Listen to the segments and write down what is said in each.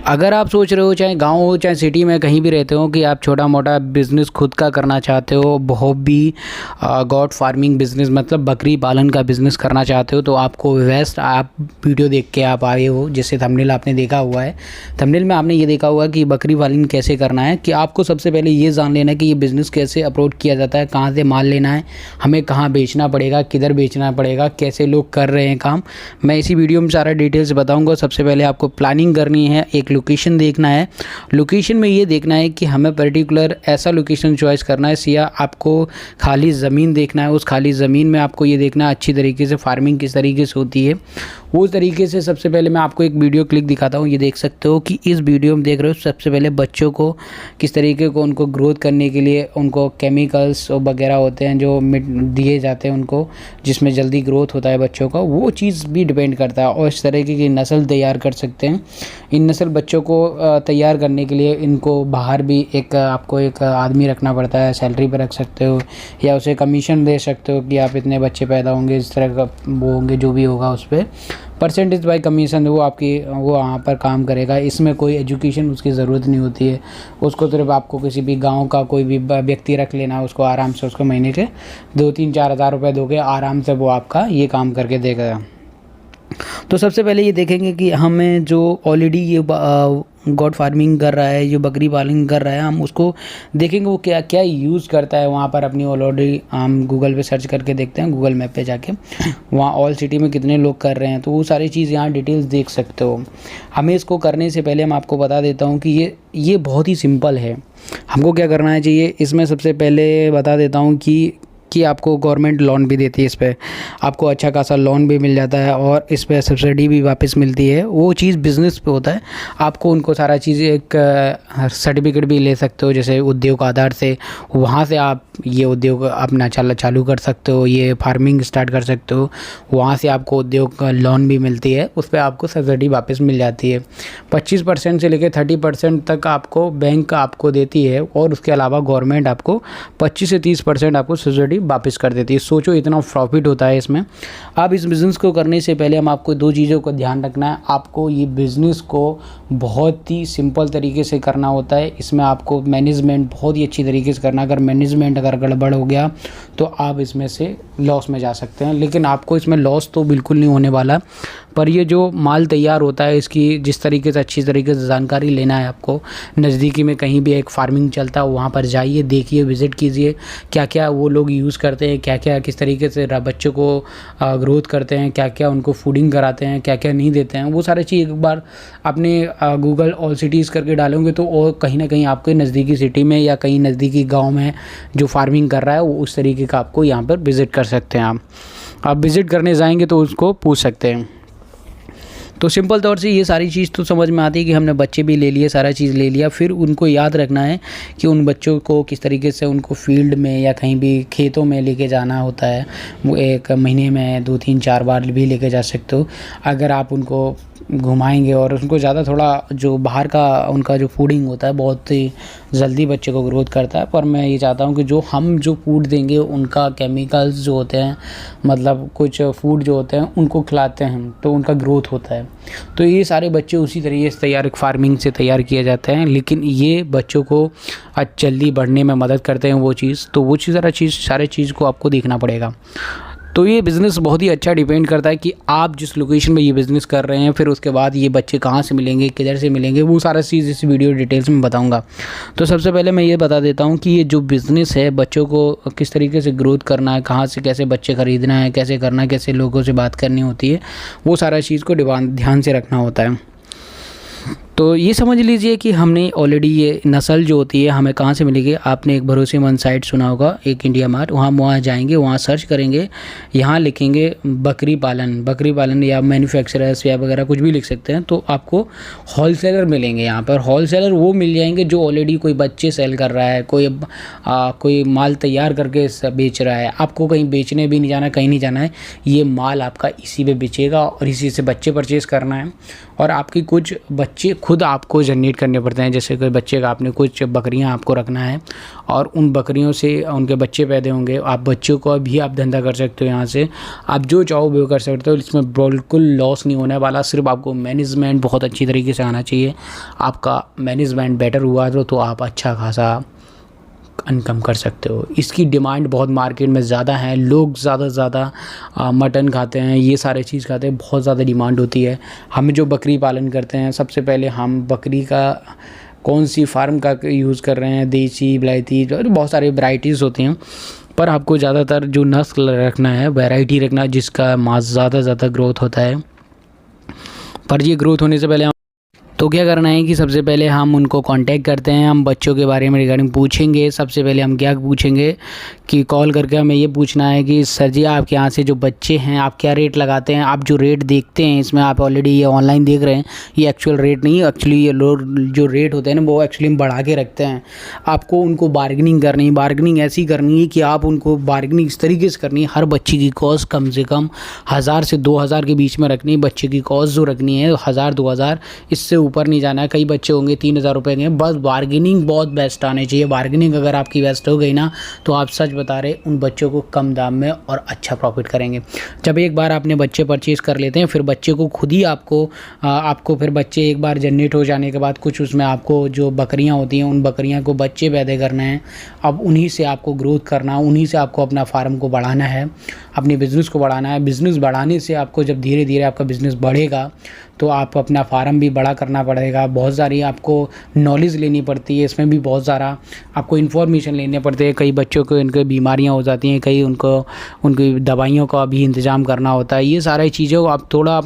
अगर आप सोच रहे हो चाहे गांव हो चाहे सिटी में कहीं भी रहते हो कि आप छोटा मोटा बिज़नेस खुद का करना चाहते हो, हॉबी गॉड फार्मिंग बिज़नेस मतलब बकरी पालन का बिज़नेस करना चाहते हो, तो आपको बेस्ट आप वीडियो देख के आप आए हो। जैसे थंबनेल आपने देखा हुआ है, थंबनेल में आपने ये देखा हुआ कि बकरी पालन कैसे करना है, कि आपको सबसे पहले ये जान लेना है कि ये बिज़नेस कैसे अप्रोच किया जाता है, कहाँ से माल लेना है, हमें कहाँ बेचना पड़ेगा, किधर बेचना पड़ेगा, कैसे लोग कर रहे हैं काम। मैं इसी वीडियो में सारा डिटेल्स बताऊँगा। सबसे पहले आपको प्लानिंग करनी है, एक लोकेशन देखना है। लोकेशन में ये देखना है कि हमें पर्टिकुलर ऐसा लोकेशन चॉइस करना है, या आपको खाली ज़मीन देखना है। उस खाली ज़मीन में आपको ये देखना है अच्छी तरीके से फार्मिंग किस तरीके से होती है। उस तरीके से सबसे पहले मैं आपको एक वीडियो क्लिक दिखाता हूँ। ये देख सकते हो कि इस वीडियो में देख रहे हो सबसे पहले बच्चों को किस तरीके को उनको ग्रोथ करने के लिए उनको केमिकल्स वगैरह होते हैं जो दिए जाते हैं उनको, जिसमें जल्दी ग्रोथ होता है बच्चों का, वो चीज़ भी डिपेंड करता है। और इस तरीके की नस्ल तैयार कर सकते हैं। इन नस्ल बच्चों को तैयार करने के लिए इनको बाहर भी आपको एक आदमी रखना पड़ता है, सैलरी पर रख सकते हो या उसे कमीशन दे सकते हो कि आप इतने बच्चे पैदा होंगे, इस तरह का वो होंगे, जो भी होगा उस पर परसेंटेज बाय कमीशन वो वहाँ पर काम करेगा। इसमें कोई एजुकेशन उसकी ज़रूरत नहीं होती है। उसको सिर्फ आपको किसी भी गांव का कोई भी व्यक्ति रख लेना है, उसको आराम से उसको महीने के 2-3-4 हज़ार रुपये दोगे, आराम से वो आपका ये काम करके देगा। तो सबसे पहले ये देखेंगे कि हमें जो ऑलरेडी ये गॉड फार्मिंग कर रहा है, जो बकरी पालन कर रहा है, हम उसको देखेंगे वो क्या क्या यूज़ करता है। वहाँ पर अपनी ऑलरेडी हम गूगल पे सर्च करके देखते हैं, गूगल मैप पे जाके वहाँ ऑल सिटी में कितने लोग कर रहे हैं, तो वो सारी चीज़ यहाँ डिटेल्स देख सकते हो। हमें इसको करने से पहले मैं आपको बता देता हूँ कि ये बहुत ही सिंपल है। हमको क्या करना चाहिए, इसमें सबसे पहले बता देता हूँ कि आपको गवर्नमेंट लोन भी देती है। इस पर आपको अच्छा खासा लोन भी मिल जाता है और इस पर सब्सिडी भी वापस मिलती है। वो चीज़ बिज़नेस पे होता है, आपको उनको सारा चीज़ एक सर्टिफिकेट भी ले सकते हो, जैसे उद्योग आधार से, वहाँ से आप ये उद्योग अपना चालू कर सकते हो, ये फार्मिंग स्टार्ट कर सकते हो। वहाँ से आपको उद्योग लोन भी मिलती है, उस पर आपको सब्सिडी वापस मिल जाती है। 25% से लेकर 30% तक आपको बैंक आपको देती है, और उसके अलावा गवर्नमेंट आपको 25 से 30% आपको सब्सिडी वापस कर देती है। सोचो इतना प्रॉफिट होता है इसमें। अब इस बिज़नेस को करने से पहले हम आपको 2 चीज़ों का ध्यान रखना है। आपको ये बिज़नेस को बहुत ही सिंपल तरीके से करना होता है। इसमें आपको मैनेजमेंट बहुत ही अच्छी तरीके से करना। अगर मैनेजमेंट अगर गड़बड़ हो गया तो आप इसमें से लॉस में जा सकते हैं, लेकिन आपको इसमें लॉस तो बिल्कुल नहीं होने वाला। पर ये जो माल तैयार होता है, इसकी जिस तरीके से अच्छी तरीके से जानकारी लेना है आपको। नज़दीकी में कहीं भी एक फार्मिंग चलता है, वहाँ पर जाइए, देखिए, विज़िट कीजिए, क्या क्या वो लोग यूज़ करते हैं, क्या क्या किस तरीके से बच्चों को ग्रोथ करते हैं, क्या क्या उनको फूडिंग कराते हैं, क्या क्या नहीं देते हैं। वो सारी चीज़ एक बार आपने गूगल ऑल सिटीज़ करके डालोगे तो और कहीं ना कहीं आपके नज़दीकी सिटी में या कहीं नज़दीकी गाँव में जो फार्मिंग कर रहा है वो उस तरीके का आपको यहाँ पर विज़िट कर सकते हैं। आप विज़िट करने जाएंगे तो उसको पूछ सकते हैं। तो सिंपल तौर से ये सारी चीज़ तो समझ में आती है कि हमने बच्चे भी ले लिए, सारा चीज़ ले लिया। फिर उनको याद रखना है कि उन बच्चों को किस तरीके से उनको फील्ड में या कहीं भी खेतों में लेके जाना होता है। वो एक महीने में 2-3-4 बार भी लेके जा सकते हो। अगर आप उनको घुमाएंगे और उनको ज़्यादा थोड़ा जो बाहर का उनका जो फूडिंग होता है बहुत ही जल्दी बच्चे को ग्रोथ करता है। पर मैं ये चाहता हूँ कि जो फूड देंगे उनका केमिकल्स जो होते हैं, मतलब कुछ फूड जो होते हैं उनको खिलाते हैं तो उनका ग्रोथ होता है। तो ये सारे बच्चे उसी तरीके से तैयार फार्मिंग से तैयार किए जाते हैं, लेकिन ये बच्चों को जल्दी बढ़ने में मदद करते हैं वो चीज़। तो वो सारे चीज़ को आपको देखना पड़ेगा। तो ये बिज़नेस बहुत ही अच्छा डिपेंड करता है कि आप जिस लोकेशन में ये बिज़नेस कर रहे हैं, फिर उसके बाद ये बच्चे कहाँ से मिलेंगे, किधर से मिलेंगे, वो सारा चीज़ इस वीडियो डिटेल्स में बताऊंगा। तो सबसे पहले मैं ये बता देता हूँ कि ये जो बिज़नेस है बच्चों को किस तरीके से ग्रोथ करना है, कहाँ से कैसे बच्चे ख़रीदना है, कैसे करना है, कैसे लोगों से बात करनी होती है, वो सारा चीज़ को ध्यान से रखना होता है। तो ये समझ लीजिए कि हमने ऑलरेडी ये नस्ल जो होती है हमें कहाँ से मिलेगी। आपने एक भरोसेमंद साइट सुना होगा, एक इंडिया मार्ट, वहाँ जाएंगे, वहाँ सर्च करेंगे, यहाँ लिखेंगे बकरी पालन या मैन्युफैक्चरर्स या वगैरह कुछ भी लिख सकते हैं। तो आपको होलसेलर मिलेंगे यहाँ पर। होलसेलर वो मिल जाएंगे जो ऑलरेडी कोई बच्चे सेल कर रहा है, कोई माल तैयार करके बेच रहा है। आपको कहीं बेचने भी नहीं जाना, कहीं नहीं जाना है, ये माल आपका इसी पे बेचेगा और इसी से बच्चे परचेज़ करना है। और आपकी कुछ बच्चे खुद आपको जनरेट करने पड़ते हैं। जैसे कोई बच्चे का आपने कुछ बकरियां आपको रखना है और उन बकरियों से उनके बच्चे पैदा होंगे, आप बच्चों को भी आप धंधा कर सकते हो। यहाँ से आप जो चाहो वो कर सकते हो, इसमें बिल्कुल लॉस नहीं होने वाला। सिर्फ आपको मैनेजमेंट बहुत अच्छी तरीके से आना चाहिए। आपका मैनेजमेंट बेटर हुआ तो आप अच्छा खासा इनकम कर सकते हो। इसकी डिमांड बहुत मार्केट में ज़्यादा है, लोग ज़्यादा से ज़्यादा मटन खाते हैं, ये सारे चीज़ खाते हैं, बहुत ज़्यादा डिमांड होती है। हम जो बकरी पालन करते हैं, सबसे पहले हम बकरी का कौन सी फार्म का यूज़ कर रहे हैं, देसी, विलायती, बहुत सारे वैरायटीज़ होती हैं, पर आपको ज़्यादातर जो नस्ल रखना है, वैरायटी रखना है जिसका मांस ज़्यादा ग्रोथ होता है। पर ये ग्रोथ होने से पहले तो क्या करना है कि सबसे पहले हम उनको कांटेक्ट करते हैं, हम बच्चों के बारे में रिगार्डिंग पूछेंगे। सबसे पहले हम क्या पूछेंगे कि कॉल करके हमें ये पूछना है कि सर जी आपके यहाँ से जो बच्चे हैं आप क्या रेट लगाते हैं। आप जो रेट देखते हैं इसमें आप ऑलरेडी ये ऑनलाइन देख रहे हैं, ये एक्चुअल रेट नहीं है। एक्चुअली ये लोग जो रेट होते हैं ना वो एक्चुअली हम बढ़ा के रखते हैं। आपको उनको बार्गेनिंग करनी है, बार्गेनिंग ऐसी करनी है कि आप उनको बार्गेनिंग इस तरीके से करनी है, हर बच्चे की कॉस्ट कम से कम 1000 से 2000 के बीच में रखनी है। बच्चे की कॉस्ट जो रखनी है 1000-2000, इससे ऊपर नहीं जाना है। कई बच्चे होंगे 3000 रुपये के, बस बार्गेनिंग बहुत बेस्ट आने चाहिए। बार्गेनिंग अगर आपकी बेस्ट हो गई ना तो आप सच बता रहे उन बच्चों को कम दाम में और अच्छा प्रॉफिट करेंगे। जब एक बार आपने बच्चे परचेज़ कर लेते हैं, फिर बच्चे को खुद ही आपको फिर बच्चे एक बार जनरेट हो जाने के बाद कुछ उसमें आपको जो बकरियां होती हैं उन बकरियां को बच्चे पैदा करना है। अब उन्हीं से आपको ग्रोथ करना, उन्हीं से आपको अपना फार्म को बढ़ाना है, अपने बिज़नेस को बढ़ाना है। बिज़नेस बढ़ाने से आपको जब धीरे धीरे आपका बिज़नेस बढ़ेगा तो आप अपना फार्म भी बड़ा करना पड़ेगा। बहुत सारी आपको नॉलेज लेनी पड़ती है, इसमें भी बहुत सारा आपको इन्फॉर्मेशन लेने पड़ते हैं। कई बच्चों को इनके बीमारियां हो जाती हैं, कई उनकी दवाइयों का भी इंतज़ाम करना होता है। ये सारी चीज़ें आप थोड़ा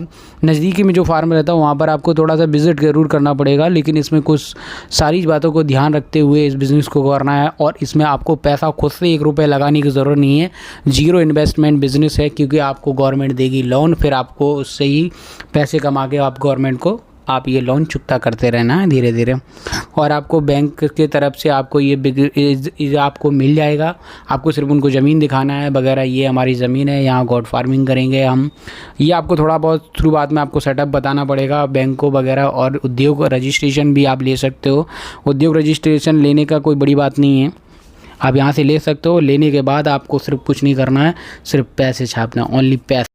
नज़दीकी में जो फार्म रहता है वहाँ पर आपको थोड़ा सा विज़िट ज़रूर करना पड़ेगा, लेकिन इसमें कुछ सारी बातों को ध्यान रखते हुए इस बिज़नेस को करना है। और इसमें आपको पैसा खुद से 1 रुपये लगाने की ज़रूरत नहीं है, जीरो इन्वेस्टमेंट बिज़नेस है, क्योंकि आपको गवर्नमेंट देगी लोन, फिर आपको उससे ही पैसे कमा के आप गवर्नमेंट को आप ये लोन चुकता करते रहना है धीरे धीरे। और आपको बैंक की तरफ से आपको ये आपको मिल जाएगा। आपको सिर्फ उनको ज़मीन दिखाना है वगैरह, ये हमारी ज़मीन है, यहाँ गॉड फार्मिंग करेंगे हम। ये आपको थोड़ा बहुत शुरुआत में आपको सेटअप बताना पड़ेगा बैंक को वगैरह। और उद्योग रजिस्ट्रेशन भी आप ले सकते हो। उद्योग रजिस्ट्रेशन लेने का कोई बड़ी बात नहीं है, आप यहाँ से ले सकते हो। लेने के बाद आपको सिर्फ कुछ नहीं करना है, सिर्फ पैसे छापना, ओनली पैसे।